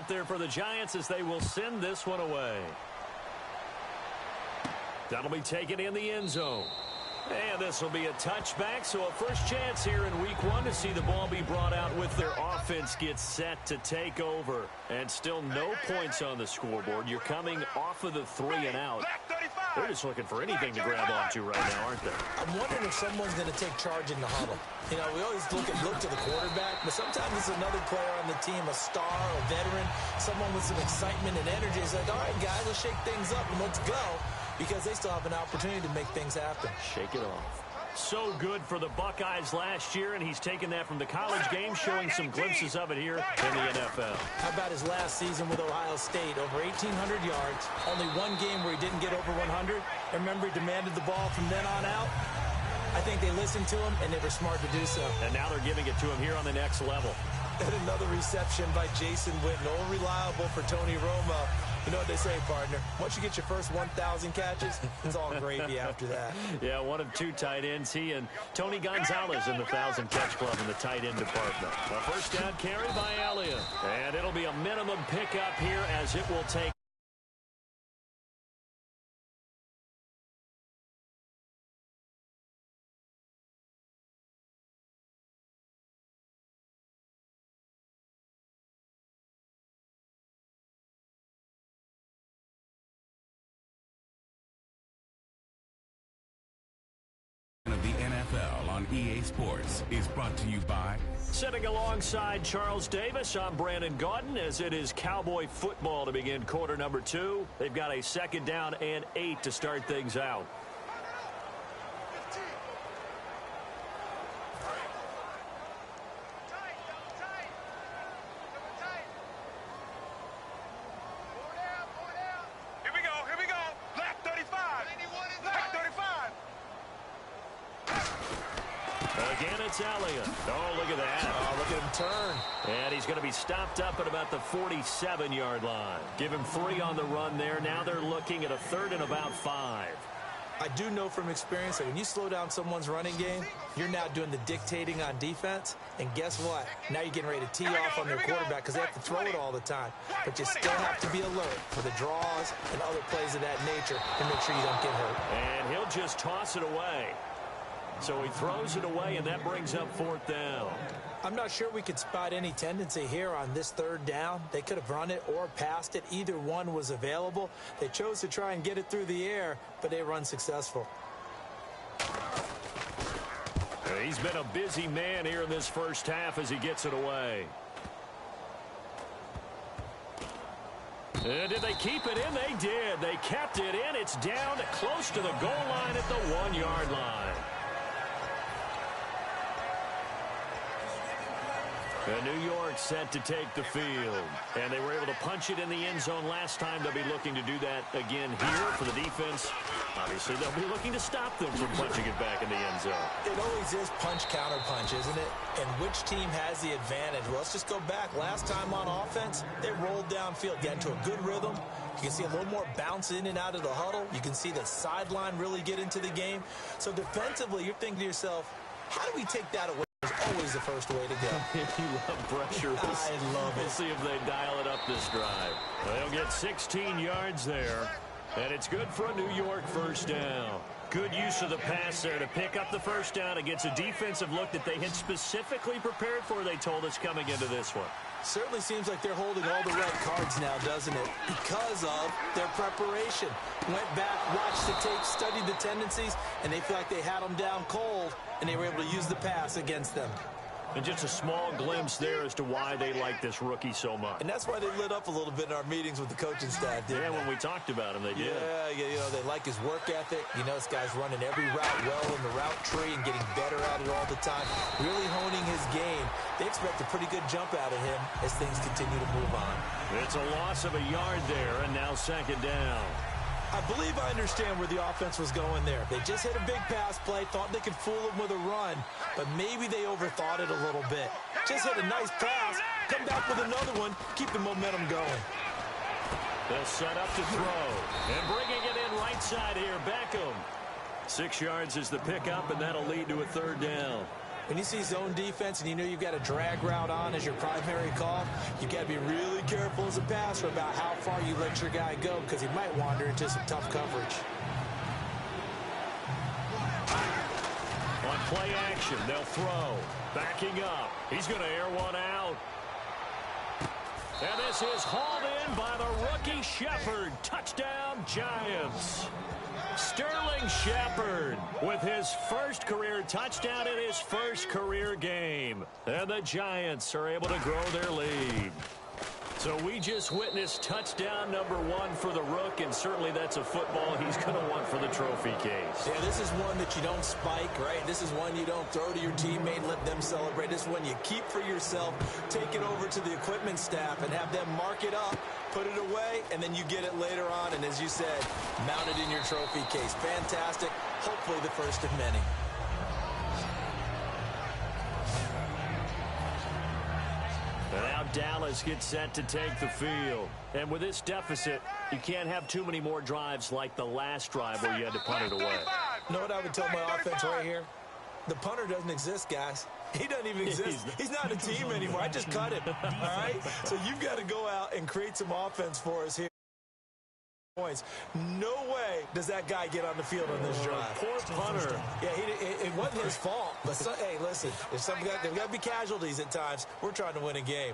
out there for the Giants as they will send this one away. That'll be taken in the end zone. And this will be a touchback, so a first chance here in week one to see the ball be brought out with their offense get set to take over. And still no points on the scoreboard. You're coming off of the 3 and out. They're just looking for anything to grab onto right now, aren't they? I'm wondering if someone's going to take charge in the huddle. You know, we always look to the quarterback, but sometimes it's another player on the team, a star, a veteran, someone with some excitement and energy. It's like, all right, guys, let's shake things up and let's go, because they still have an opportunity to make things happen. Shake it off. So good for the Buckeyes last year, and he's taken that from the college game, showing some glimpses of it here in the NFL. How about his last season with Ohio State? Over 1,800 yards, only one game where he didn't get over 100. Remember, he demanded the ball from then on out. I think they listened to him, and they were smart to do so. And now they're giving it to him here on the next level. And another reception by Jason Witten, all reliable for Tony Romo. You know what they say, partner. Once you get your first 1,000 catches, it's all gravy after that. Yeah, one of two tight ends. He and Tony Gonzalez in the 1,000-catch club in the tight end department. A first down carry by Elliott. And it'll be a minimum pickup here as it will take. Of the NFL on EA Sports is brought to you by... Sitting alongside Charles Davis, I'm Brandon Gaudin as it is Cowboy football to begin quarter number 2. They've got a second down and 8 to start things out. Elliott. Oh, look at that. Oh, look at him turn. And he's going to be stopped up at about the 47-yard line. Give him 3 on the run there. Now they're looking at a 3rd and about 5. I do know from experience that when you slow down someone's running game, you're now doing the dictating on defense. And guess what? Now you're getting ready to tee off on their quarterback because they have to throw it all the time. But you still have to be alert for the draws and other plays of that nature to make sure you don't get hurt. And he'll just toss it away. So he throws it away, and that brings up 4th down. I'm not sure we could spot any tendency here on this 3rd down. They could have run it or passed it. Either one was available. They chose to try and get it through the air, but they were unsuccessful. He's been a busy man here in this first half as he gets it away. Did they keep it in? They did. They kept it in. It's down close to the goal line at the 1-yard line. New York set to take the field. And they were able to punch it in the end zone last time. They'll be looking to do that again here for the defense. Obviously, they'll be looking to stop them from punching it back in the end zone. It always is punch-counter-punch, isn't it? And which team has the advantage? Well, let's just go back. Last time on offense, they rolled downfield, got into a good rhythm. You can see a little more bounce in and out of the huddle. You can see the sideline really get into the game. So defensively, you're thinking to yourself, how do we take that away? It's always the first way to go. You love pressure. I love it. We'll see if they dial it up this drive. They'll get 16 yards there, and it's good for a New York first down. Good use of the pass there to pick up the first down against a defensive look that they had specifically prepared for, they told us, coming into this one. Certainly seems like they're holding all the right cards now, doesn't it? Because of their preparation. Went back, watched the tape, studied the tendencies, and they feel like they had them down cold, and they were able to use the pass against them. And just a small glimpse there as to why they like this rookie so much. And that's why they lit up a little bit in our meetings with the coaching staff, didn't they? When we talked about him, they did. Yeah, you know, they like his work ethic. You know, this guy's running every route well in the route tree and getting better at it all the time, really honing his game. They expect a pretty good jump out of him as things continue to move on. It's a loss of a yard there, and now 2nd down. I believe I understand where the offense was going there. They just hit a big pass play, thought they could fool him with a run, but maybe they overthought it a little bit. Just hit a nice pass, come back with another one, keep the momentum going. They'll set up to throw, and bringing it in right side here, Beckham. 6 yards is the pickup, and that'll lead to a 3rd down. When you see zone defense and you know you've got a drag route on as your primary call, you got to be really careful as a passer about how far you let your guy go because he might wander into some tough coverage. On play action, they'll throw. Backing up. He's going to air one out. And this is hauled in by the rookie Shepard. Touchdown, Giants. Sterling Shepard with his first career touchdown in his first career game. And the Giants are able to grow their lead. So we just witnessed touchdown number 1 for the Rook, and certainly that's a football he's going to want for the trophy case. Yeah, this is one that you don't spike, right? This is one you don't throw to your teammate, let them celebrate. This is one you keep for yourself, take it over to the equipment staff and have them mark it up, put it away, and then you get it later on. And as you said, mount it in your trophy case. Fantastic. Hopefully the first of many. And now Dallas gets set to take the field. And with this deficit, you can't have too many more drives like the last drive where you had to punt it away. You know what I would tell my offense right here? The punter doesn't exist, guys. He doesn't even exist. He's not a team anymore. I just cut him, all right? So you've got to go out and create some offense for us here. Points. No way does that guy get on the field on this drive. Poor punter. Yeah, it wasn't his fault. But hey, listen, there's got to be casualties at times. We're trying to win a game.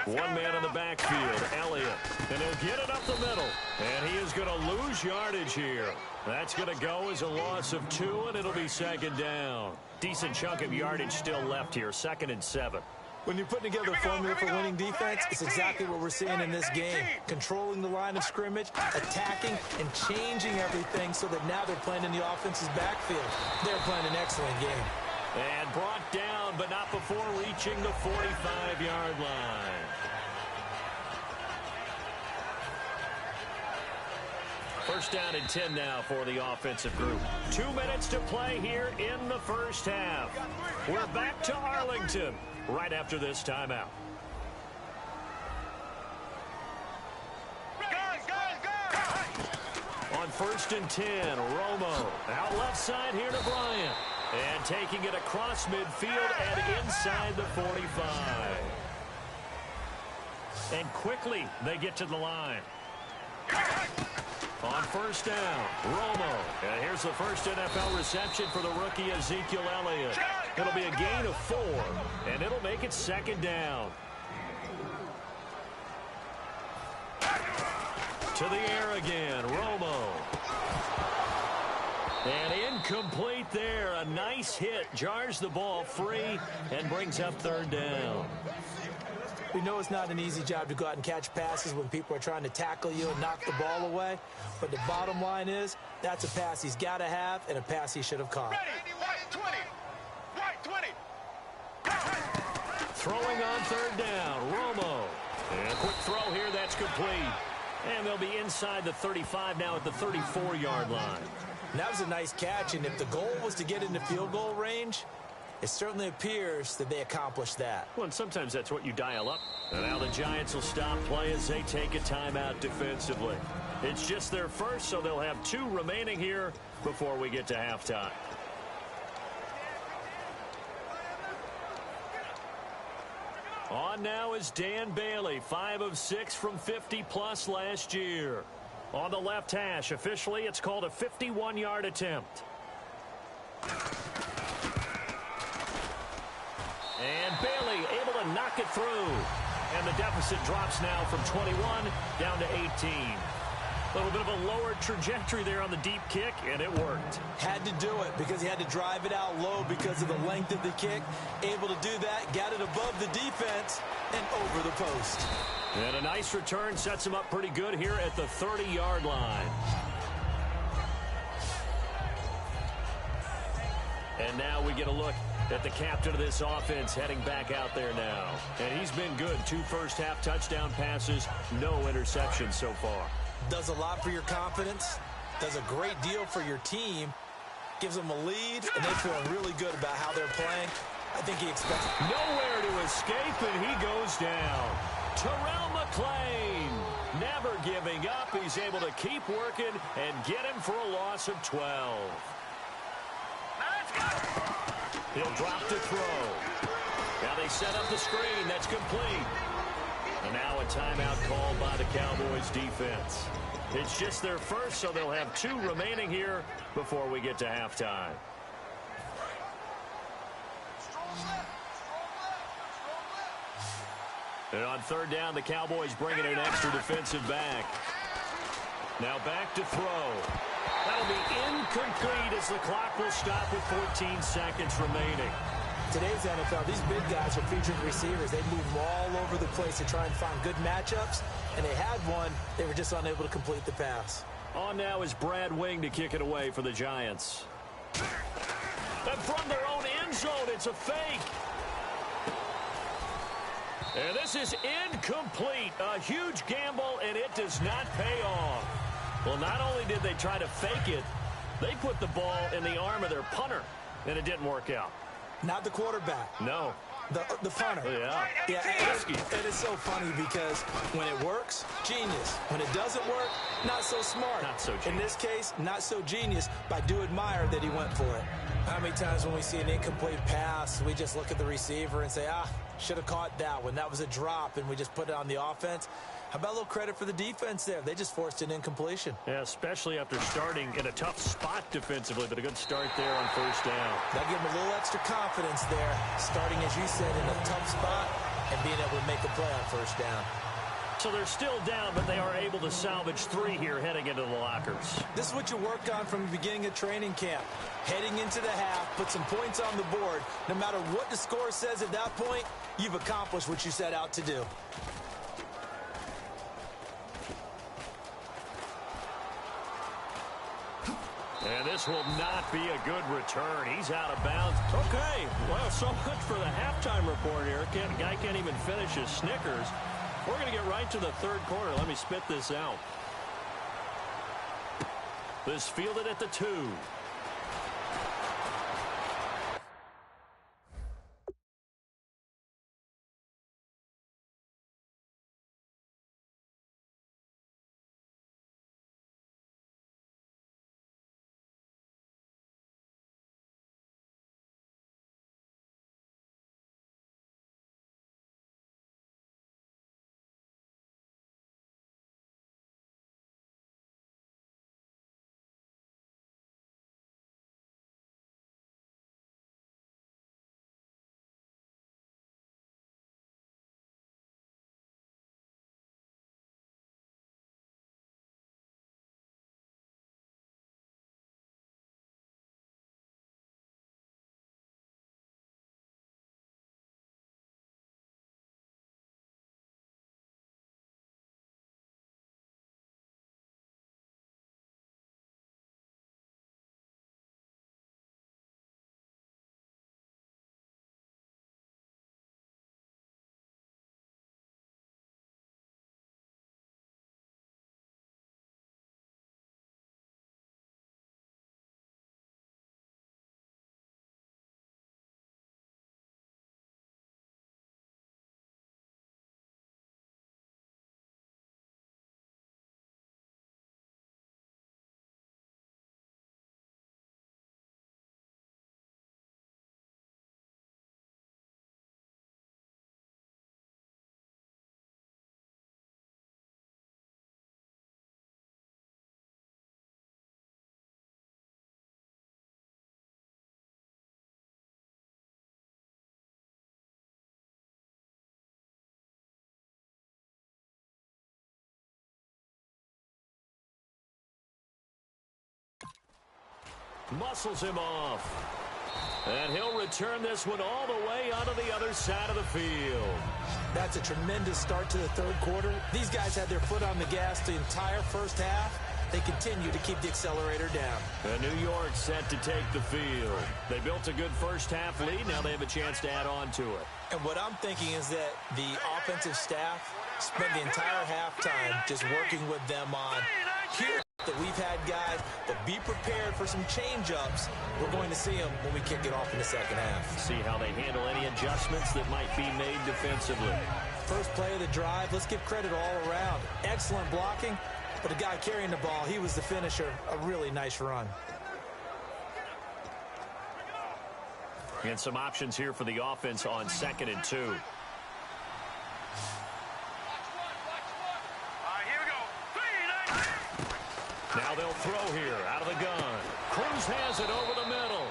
One man in the backfield, Elliott. And he'll get it up the middle. And he is going to lose yardage here. That's going to go as a loss of 2, and it'll be second down. Decent chunk of yardage still left here, 2nd and 7. When you're putting together a formula for winning defense, it's exactly what we're seeing in this game. Controlling the line of scrimmage, attacking, and changing everything so that now they're playing in the offense's backfield. They're playing an excellent game. And brought down, but not before reaching the 45-yard line. First down and 10 now for the offensive group. 2 minutes to play here in the first half. We're back to Arlington right after this timeout. On 1st and 10, Romo out left side here to Bryant. And taking it across midfield and inside the 45. And quickly they get to the line. On 1st down, Romo. And here's the first NFL reception for the rookie Ezekiel Elliott. It'll be a gain of 4, and it'll make it 2nd down. To the air again, Romo. And incomplete there. A nice hit. Jars the ball free and brings up 3rd down. We know it's not an easy job to go out and catch passes when people are trying to tackle you and knock the ball away. But the bottom line is, that's a pass he's got to have and a pass he should have caught. Throwing on 3rd down, Romo. And a quick throw here, that's complete. And they'll be inside the 35 now at the 34-yard line. And that was a nice catch, and if the goal was to get into field goal range, it certainly appears that they accomplished that. Well, and sometimes that's what you dial up. And now the Giants will stop play as they take a timeout defensively. It's just their first, so they'll have 2 remaining here before we get to halftime. On now is Dan Bailey, 5 of 6 from 50-plus last year. On the left hash, officially, it's called a 51-yard attempt. And Bailey able to knock it through. And the deficit drops now from 21 down to 18. A little bit of a lower trajectory there on the deep kick, and it worked. Had to do it because he had to drive it out low because of the length of the kick. Able to do that, got it above the defense, and over the post. And a nice return sets him up pretty good here at the 30-yard line. And now we get a look at the captain of this offense heading back out there now. And he's been good. 2 first-half touchdown passes, no interceptions so far. Does a lot for your confidence, does a great deal for your team, gives them a lead, and they feel really good about how they're playing. I think he expects nowhere to escape, and he goes down. Terrell McClain, never giving up. He's able to keep working and get him for a loss of 12. He'll drop to throw. Now they set up the screen. That's complete. And now a timeout called by the Cowboys defense. It's just their first, so they'll have 2 remaining here before we get to halftime. And on third down, the Cowboys bringing an extra defensive back. Now back to throw. That'll be incomplete as the clock will stop with 14 seconds remaining. Today's NFL, these big guys are featured receivers. They move all over the place to try and find good matchups, and they had one. They were just unable to complete the pass. On now is Brad Wing to kick it away for the Giants. And from their own end zone, it's a fake. And this is incomplete. A huge gamble, and it does not pay off. Well, not only did they try to fake it, they put the ball in the arm of their punter, and it didn't work out. Not the quarterback. No. The punter. Yeah. It is so funny because when it works, genius. When it doesn't work, not so smart. Not so genius. In this case, not so genius, but I do admire that he went for it. How many times when we see an incomplete pass, we just look at the receiver and say, should have caught that one. That was a drop, and we just put it on the offense. How about a little credit for the defense there? They just forced an incompletion. Yeah, especially after starting in a tough spot defensively, but a good start there on first down. That gave them a little extra confidence there, starting, as you said, in a tough spot and being able to make a play on first down. So they're still down, but they are able to salvage 3 here heading into the lockers. This is what you work on from the beginning of training camp. Heading into the half, put some points on the board. No matter what the score says at that point, you've accomplished what you set out to do. And this will not be a good return. He's out of bounds. Okay, well, so much for the halftime report here. Guy can't even finish his Snickers. We're going to get right to the third quarter. Let me spit this out. This fielded at the 2. Muscles him off. And he'll return this one all the way onto the other side of the field. That's a tremendous start to the third quarter. These guys had their foot on the gas the entire first half. They continue to keep the accelerator down. And New York set to take the field. They built a good first half lead. Now they have a chance to add on to it. And what I'm thinking is that the offensive staff spent the entire halftime just working with them on here that we've had guys, but be prepared for some change-ups. We're going to see them when we kick it off in the second half. See how they handle any adjustments that might be made defensively. First play of the drive, let's give credit all around. Excellent blocking, but the guy carrying the ball, he was the finisher. A really nice run. And some options here for the offense on 2nd and 2. Here we go. Now they'll throw here out of the gun. Cruz has it over the middle.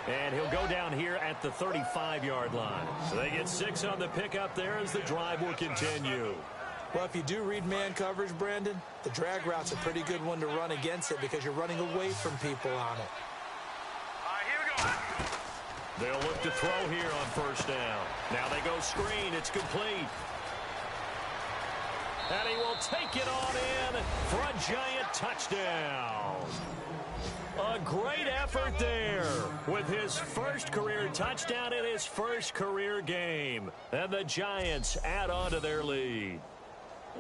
And he'll go down here at the 35-yard line. So they get 6 on the pickup there as the drive will continue. Well, if you do read man coverage, Brandon, the drag route's a pretty good one to run against it because you're running away from people on it. Here we go. They'll look to throw here on 1st down. Now they go screen. It's complete. And he will take it on in for a giant touchdown. A great effort there with his first career touchdown in his first career game. And the Giants add on to their lead.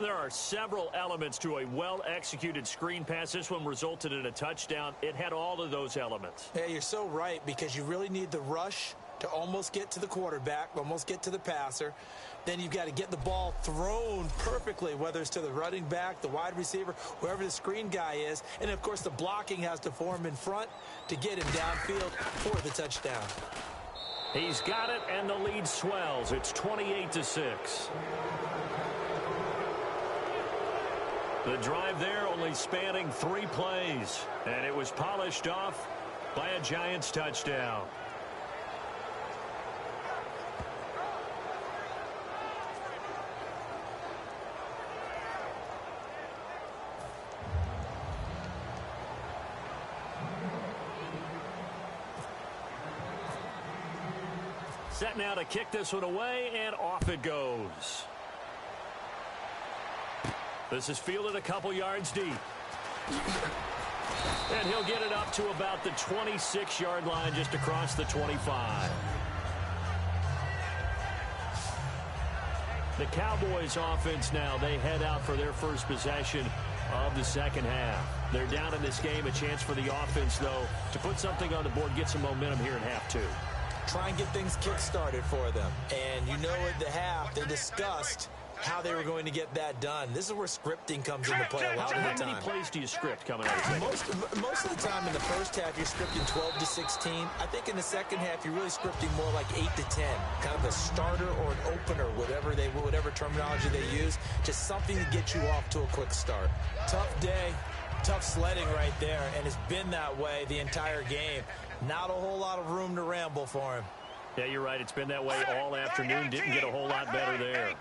There are several elements to a well-executed screen pass. This one resulted in a touchdown. It had all of those elements. Yeah, you're so right because you really need the rush to almost get to the quarterback, almost get to the passer. Then you've got to get the ball thrown perfectly, whether it's to the running back, the wide receiver, wherever the screen guy is. And, of course, the blocking has to form in front to get him downfield for the touchdown. He's got it, and the lead swells. It's 28-6. The drive there only spanning 3 plays, and it was polished off by a Giants touchdown. Set now to kick this one away, and off it goes. This is fielded a couple yards deep. And he'll get it up to about the 26-yard line, just across the 25. The Cowboys offense now, they head out for their first possession of the second half. They're down in this game. A chance for the offense, though, to put something on the board, get some momentum here in half 2. Try and get things kick-started for them. And you know at the half, they discussed how they were going to get that done. This is where scripting comes into play a lot of the time. How many plays do you script coming out of the second? Most of the time in the first half, you're scripting 12 to 16. I think in the second half, you're really scripting more like 8 to 10. Kind of a starter or an opener, whatever terminology they use. Just something to get you off to a quick start. Tough day, tough sledding right there, and it's been that way the entire game. Not a whole lot of room to ramble for him. Yeah, you're right. It's been that way all afternoon. Didn't get a whole lot better there.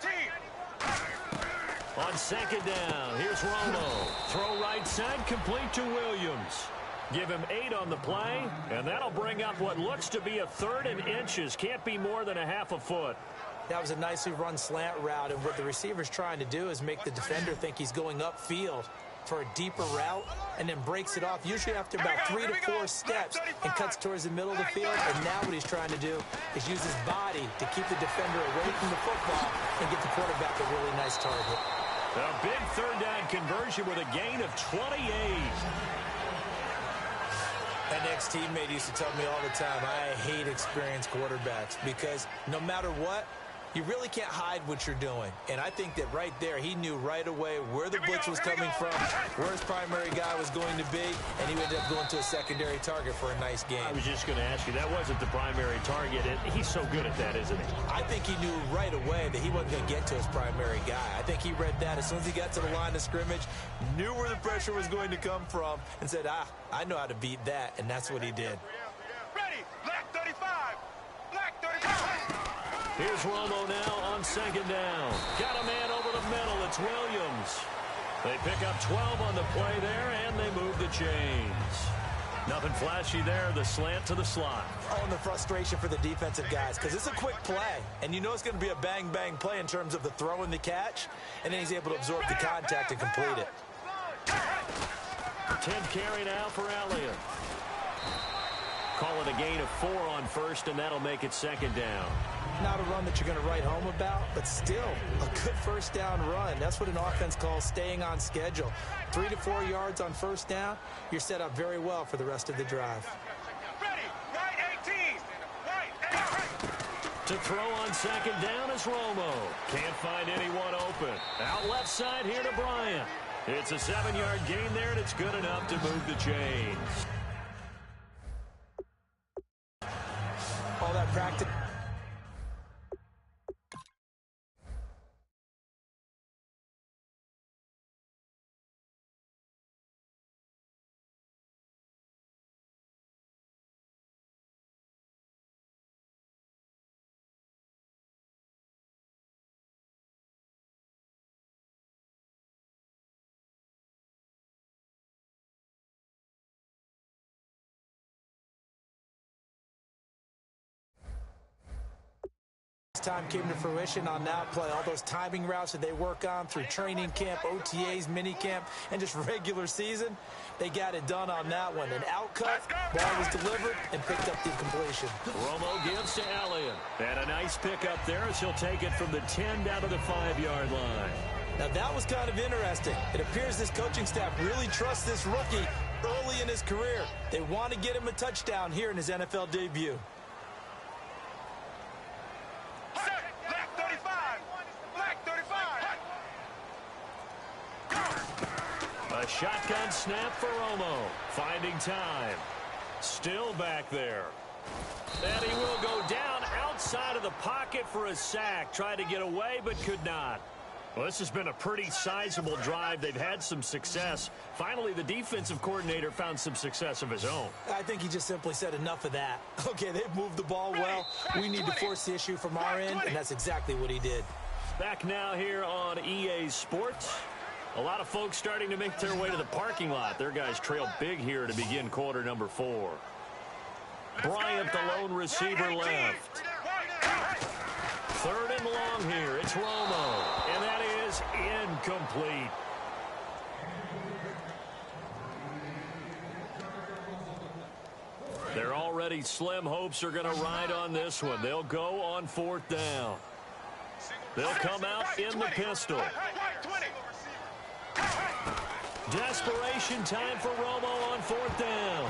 On second down, here's Romo. Throw right side, complete to Williams. Give him 8 on the play, and that'll bring up what looks to be a 3rd and inches. Can't be more than a half a foot. That was a nicely run slant route, and what the receiver's trying to do is make the defender think he's going upfield for a deeper route, and then breaks it off, usually after about 3 to 4 steps, and cuts towards the middle of the field. And now what he's trying to do is use his body to keep the defender away from the football and get the quarterback a really nice target. A big 3rd down conversion with a gain of 28. An ex-teammate used to tell me all the time, I hate experienced quarterbacks because no matter what, you really can't hide what you're doing. And I think that right there, he knew right away where the blitz was coming from, where his primary guy was going to be, and he ended up going to a secondary target for a nice game. I was just going to ask you, that wasn't the primary target, and he's so good at that, isn't he? I think he knew right away that he wasn't going to get to his primary guy. I think he read that as soon as he got to the line of scrimmage, knew where the pressure was going to come from, and said, I know how to beat that, and that's what he did. Ready, black 35, black 35. Here's Romo now on second down. Got a man over the middle. It's Williams. They pick up 12 on the play there, and they move the chains. Nothing flashy there. The slant to the slot. Oh, and the frustration for the defensive guys, because it's a quick play, and you know it's going to be a bang-bang play in terms of the throw and the catch, and then he's able to absorb the contact and complete it. 10th carry now for Elliott. Call it a gain of 4 on first, and that'll make it second down. Not a run that you're going to write home about, but still a good first down run. That's what an offense calls staying on schedule. 3 to 4 yards on first down, you're set up very well for the rest of the drive. Ready, right 18, right 18. To throw on second down is Romo. Can't find anyone open. Out left side here to Bryant. It's a 7-yard gain there, and it's good enough to move the chains. All that practice. Time came to fruition on that play. All those timing routes that they work on through training camp, OTAs, mini camp, and just regular season, they got it done on that one. An outcut, ball was delivered, and picked up the completion. Romo gives to Elliott. And a nice pickup there as he'll take it from the 10 down to the 5-yard line. Now that was kind of interesting. It appears this coaching staff really trusts this rookie early in his career. They want to get him a touchdown here in his NFL debut. A shotgun snap for Romo. Finding time. Still back there. And he will go down outside of the pocket for a sack. Tried to get away but could not. Well, this has been a pretty sizable drive. They've had some success. Finally, the defensive coordinator found some success of his own. I think he just simply said enough of that. Okay, they've moved the ball well. We need to force the issue from our end, and that's exactly what he did. Back now here on EA Sports. A lot of folks starting to make their way to the parking lot. Their guys trail big here to begin quarter number 4. Bryant, the lone receiver, left. 3rd and long here. It's Romo. And that is incomplete. Their already slim hopes are going to ride on this one. They'll go on 4th down. They'll come out in the pistol. Desperation time for Romo on 4th down.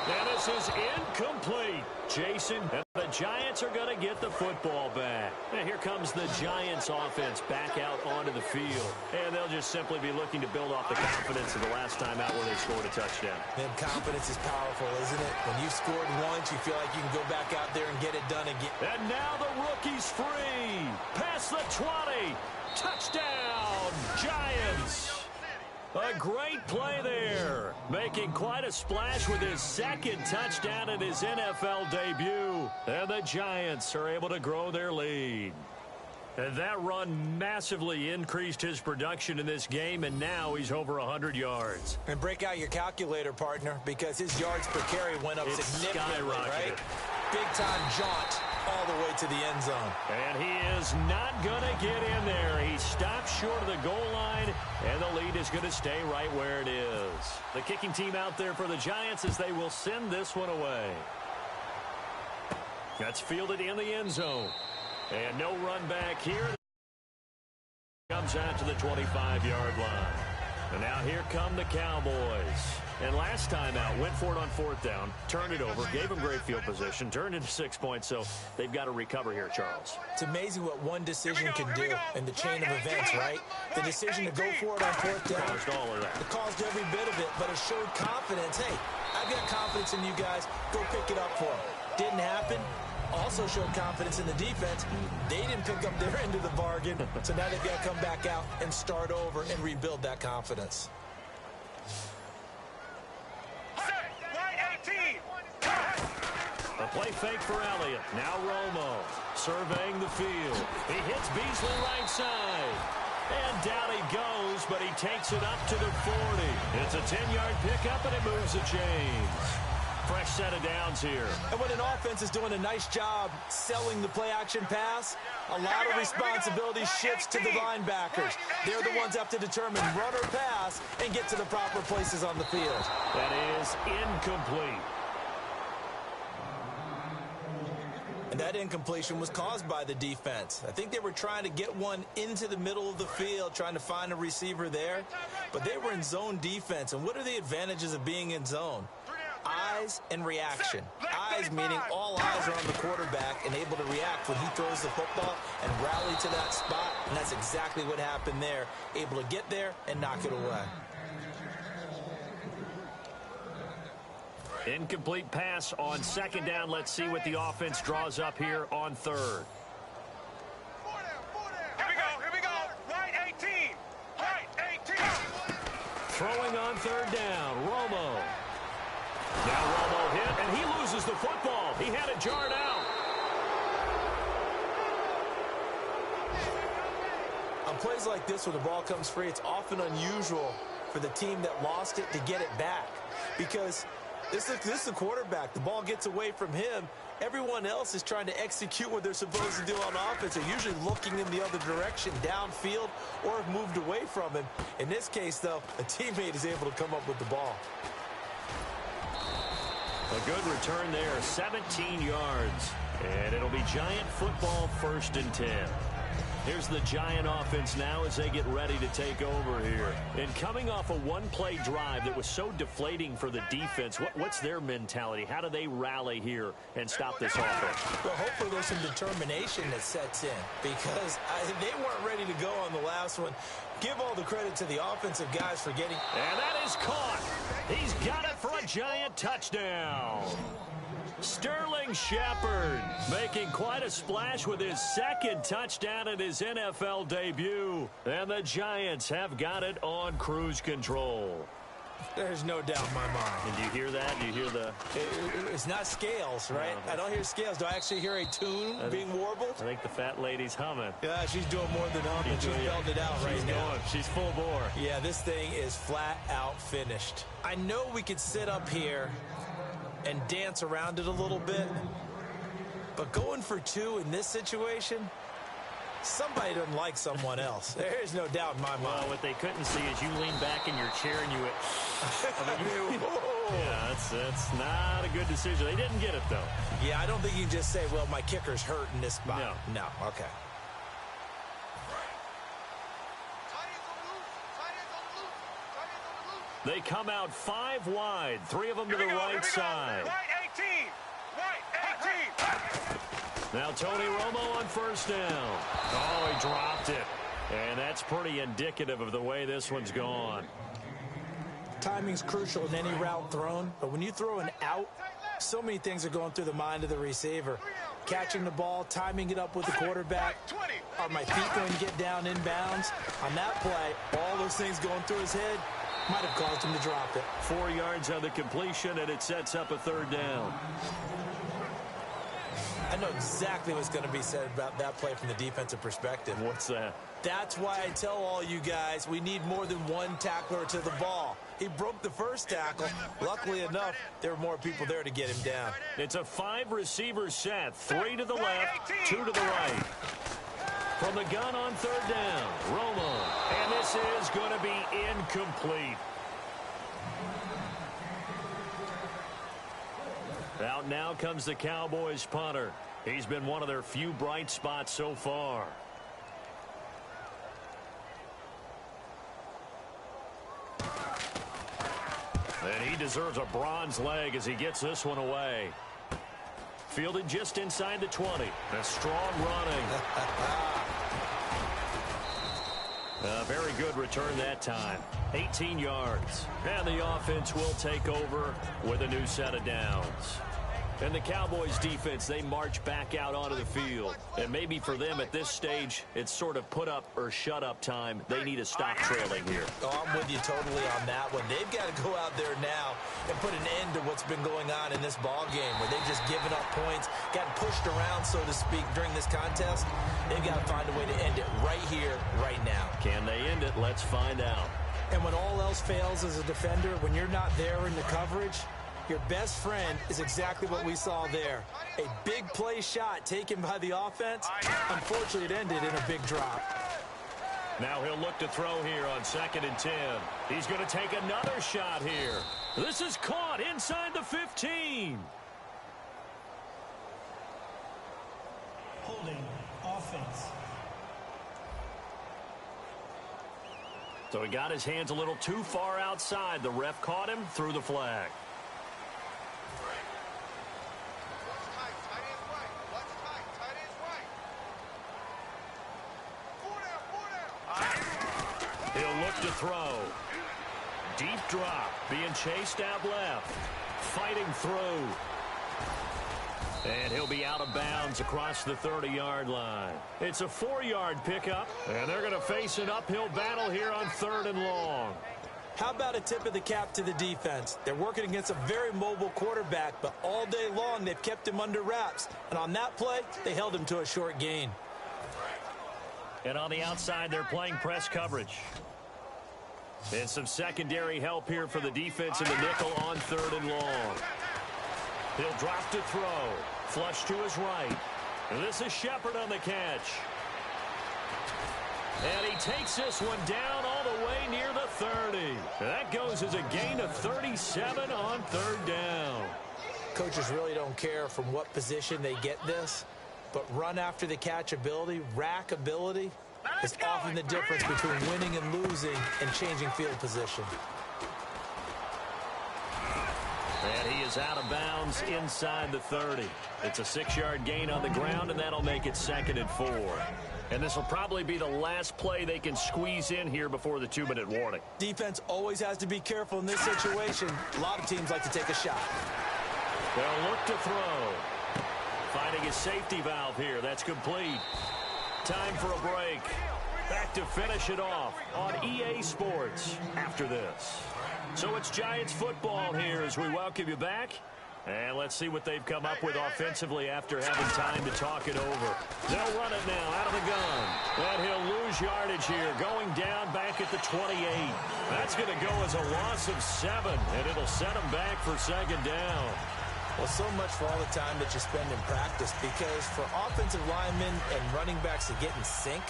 And this is incomplete. Jason, and the Giants are going to get the football back. And here comes the Giants offense back out onto the field. And they'll just simply be looking to build off the confidence of the last time out where they scored a touchdown. Man, confidence is powerful, isn't it? When you've scored once, you feel like you can go back out there and get it done again. And now the rookie's free. Past the 20. Touchdown, Giants. A great play there, making quite a splash with his 2nd touchdown in his NFL debut. And the Giants are able to grow their lead. And that run massively increased his production in this game, and now he's over 100 yards. And break out your calculator, partner, because his yards per carry went up significantly, right? Big-time jaunt all the way to the end zone. And he is not going to get in there. He stops short of the goal line, and the lead is going to stay right where it is. The kicking team out there for the Giants as they will send this one away. That's fielded in the end zone. And no run back here. Comes out to the 25-yard line. And now here come the Cowboys. And last time out, went for it on 4th down, turned it over, gave them great field position, turned into 6 points, so they've got to recover here, Charles. It's amazing what one decision can do in the chain of events, right? The decision to go for it on 4th down. Caused all of that. It caused every bit of it, but it showed confidence. Hey, I've got confidence in you guys. Go pick it up for them. Didn't happen. Also showed confidence in the defense. They didn't pick up their end of the bargain, so now they've got to come back out and start over and rebuild that confidence. A play fake for Elliott. Now Romo surveying the field. He hits Beasley right side. And down he goes, but he takes it up to the 40. It's a 10-yard pickup, and it moves the chains. Fresh set of downs here. And when an offense is doing a nice job selling the play-action pass, a lot of responsibility shifts to the linebackers. They're the ones that have to determine run or pass and get to the proper places on the field. That is incomplete. And that incompletion was caused by the defense. I think they were trying to get one into the middle of the field, trying to find a receiver there. But they were in zone defense. And what are the advantages of being in zone? Eyes and reaction. Eyes meaning all eyes are on the quarterback and able to react when he throws the football and rally to that spot. And that's exactly what happened there. Able to get there and knock it away. Incomplete pass on second down. Let's see what the offense draws up here on third. Here we go. Right 18. Right 18. Throwing on third down, Romo. Now Romo hit, and he loses the football. He had it jarred out. On plays like this where the ball comes free, it's often unusual for the team that lost it to get it back. Because this is the quarterback. The ball gets away from him. Everyone else is trying to execute what they're supposed to do on offense. They're usually looking in the other direction, downfield, or have moved away from him. In this case, though, a teammate is able to come up with the ball. A good return there, 17 yards. And it'll be Giant football, 1st and 10. Here's the Giant offense now as they get ready to take over here. And coming off a one-play drive that was so deflating for the defense, what's their mentality? How do they rally here and stop this offense? Well, hopefully there's some determination that sets in because they weren't ready to go on the last one. Give all the credit to the offensive guys for getting... And that is caught. He's got it for a Giant touchdown. Sterling Shepard making quite a splash with his 2nd touchdown in his NFL debut. And the Giants have got it on cruise control. There's no doubt in my mind. And do you hear that? Do you hear the... It's not scales, right? I don't hear scales. Do I actually hear a tune being warbled? I think the fat lady's humming. Yeah, she's doing more than humming. She's belting it out right now. She's full bore. Yeah, this thing is flat out finished. I know we could sit up here and dance around it a little bit, but going for 2 in this situation, somebody doesn't like someone else. There's no doubt in my mind. Well, what they couldn't see is you lean back in your chair and you went... Yeah, that's not a good decision. They didn't get it, though. Yeah, I don't think you can just say, well, my kicker's hurt in this spot. No, okay. They come out 5 wide, 3 of them to the right side. Right 18. Right 18. Now Tony Romo on 1st down. Oh, he dropped it. And that's pretty indicative of the way this one's gone. Timing's crucial in any route thrown, but when you throw an out, so many things are going through the mind of the receiver. Catching the ball, timing it up with the quarterback. Are my feet going to get down inbounds? On that play, all those things going through his head might have caused him to drop it. 4 yards on the completion, and it sets up a 3rd down. I know exactly what's going to be said about that play from the defensive perspective. What's that? That's why I tell all you guys we need more than one tackler to the ball. He broke the 1st tackle. Luckily enough, there were more people there to get him down. It's a 5-receiver set. 3 to the left, 2 to the right. From the gun on 3rd down, Romo. And this is going to be incomplete. Out now comes the Cowboys punter. He's been one of their few bright spots so far. And he deserves a bronze leg as he gets this one away. Fielded just inside the 20. A strong running. A very good return that time. 18 yards. And the offense will take over with a new set of downs. And the Cowboys defense, they march back out onto the field. And maybe for them at this stage, it's sort of put up or shut up time. They need to stop trailing here. Oh, I'm with you totally on that one. They've got to go out there now and put an end to what's been going on in this ball game where they've just given up points, got pushed around, so to speak, during this contest. They've got to find a way to end it right here, right now. Can they end it? Let's find out. And when all else fails as a defender, when you're not there in the coverage, your best friend is exactly what we saw there. A big play shot taken by the offense. Unfortunately, it ended in a big drop. Now he'll look to throw here on 2nd and 10. He's going to take another shot here. This is caught inside the 15. Holding offense. So he got his hands a little too far outside. The ref caught him, threw the flag. He'll look to throw. Deep drop, being chased out left. fighting through. And he'll be out of bounds across the 30-yard line. It's a 4-yard pickup, and they're going to face an uphill battle here on 3rd and long. How about a tip of the cap to the defense? They're working against a very mobile quarterback, but all day long they've kept him under wraps. And on that play, they held him to a short gain. And on the outside, they're playing press coverage. And some secondary help here for the defense in the nickel on 3rd and long. He'll drop to throw. Flush to his right. And this is Shepard on the catch. And he takes this one down all the way near the 30. That goes as a gain of 37 on 3rd down. Coaches really don't care from what position they get this, but run after the catch ability, rack ability, is often the difference between winning and losing and changing field position. And he is out of bounds inside the 30. It's a 6-yard gain on the ground, and that'll make it 2nd and 4. And this will probably be the last play they can squeeze in here before the 2-minute warning. Defense always has to be careful in this situation. A lot of teams like to take a shot. They'll look to throw. Finding his safety valve here. That's complete. Time for a break. Back to finish it off on EA Sports after this. So it's Giants football here as we welcome you back. And let's see what they've come up with offensively after having time to talk it over. They'll run it now out of the gun. And he'll lose yardage here, going down back at the 28. That's going to go as a loss of 7, and it'll set him back for 2nd down. Well, so much for all the time that you spend in practice, because for offensive linemen and running backs to get in sync,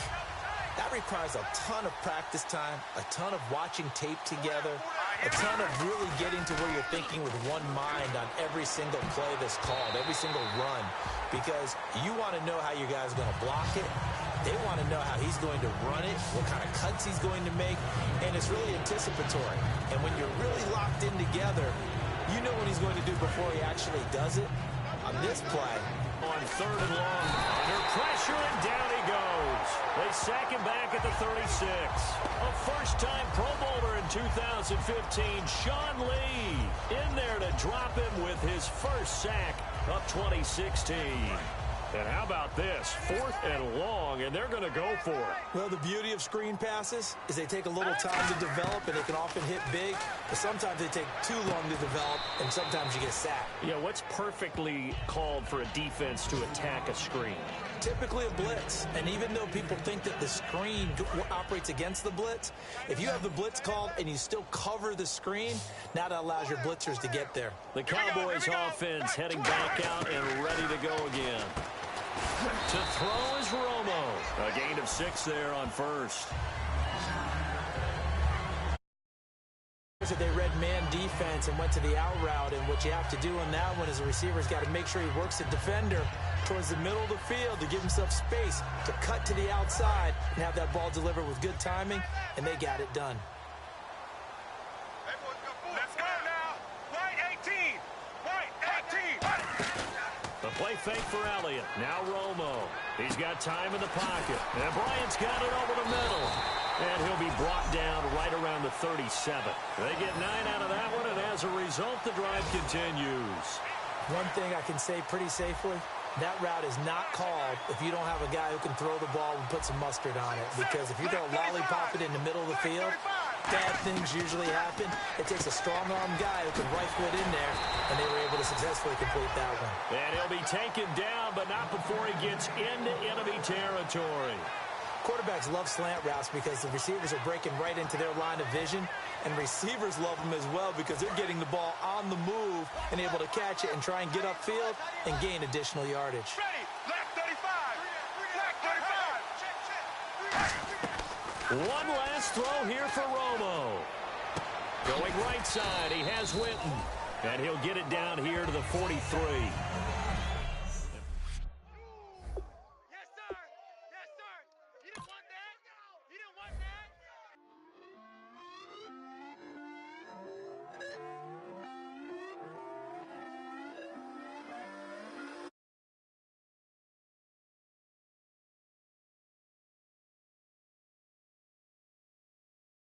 that requires a ton of practice time, a ton of watching tape together, a ton of really getting to where you're thinking with one mind on every single play that's called, every single run, because you want to know how your guy's going to block it. They want to know how he's going to run it, what kind of cuts he's going to make, and it's really anticipatory. And when you're really locked in together, you know what he's going to do before he actually does it. On this play, on 3rd and long, under pressure, and down he goes. They sack him back at the 36. A first-time Pro Bowler in 2015, Sean Lee, in there to drop him with his first sack of 2016. And how about this? 4th and long, and they're going to go for it. Well, the beauty of screen passes is they take a little time to develop, and they can often hit big, but sometimes they take too long to develop, and sometimes you get sacked. Yeah, what's perfectly called for a defense to attack a screen? Typically a blitz, and even though people think that the screen operates against the blitz, if you have the blitz called and you still cover the screen, now that allows your blitzers to get there. The Cowboys offense heading back out and ready to go again. To throw is Romo. A gain of 6 there on 1st. They read man defense and went to the out route, and what you have to do on that one is the receiver's got to make sure he works the defender towards the middle of the field to give himself space to cut to the outside and have that ball delivered with good timing, and they got it done. Let's go now. Right 18. Right 18. The play fake for Elliott. Now Romo. He's got time in the pocket. And Bryant's got it over the middle. And he'll be brought down right around the 37. They get 9 out of that one, and as a result, the drive continues. One thing I can say pretty safely, that route is not called if you don't have a guy who can throw the ball and put some mustard on it. Because if you're going to lollipop it in the middle of the field, bad things usually happen. It takes a strong-arm guy who can rifle it in there, and they were able to successfully complete that one. And he'll be taken down, but not before he gets into enemy territory. Quarterbacks love slant routes because the receivers are breaking right into their line of vision, and receivers love them as well because they're getting the ball on the move and able to catch it and try and get upfield and gain additional yardage. Ready. Left 35. Left 35. One last throw here for Romo. Going right side, he has Winton. And he'll get it down here to the 43.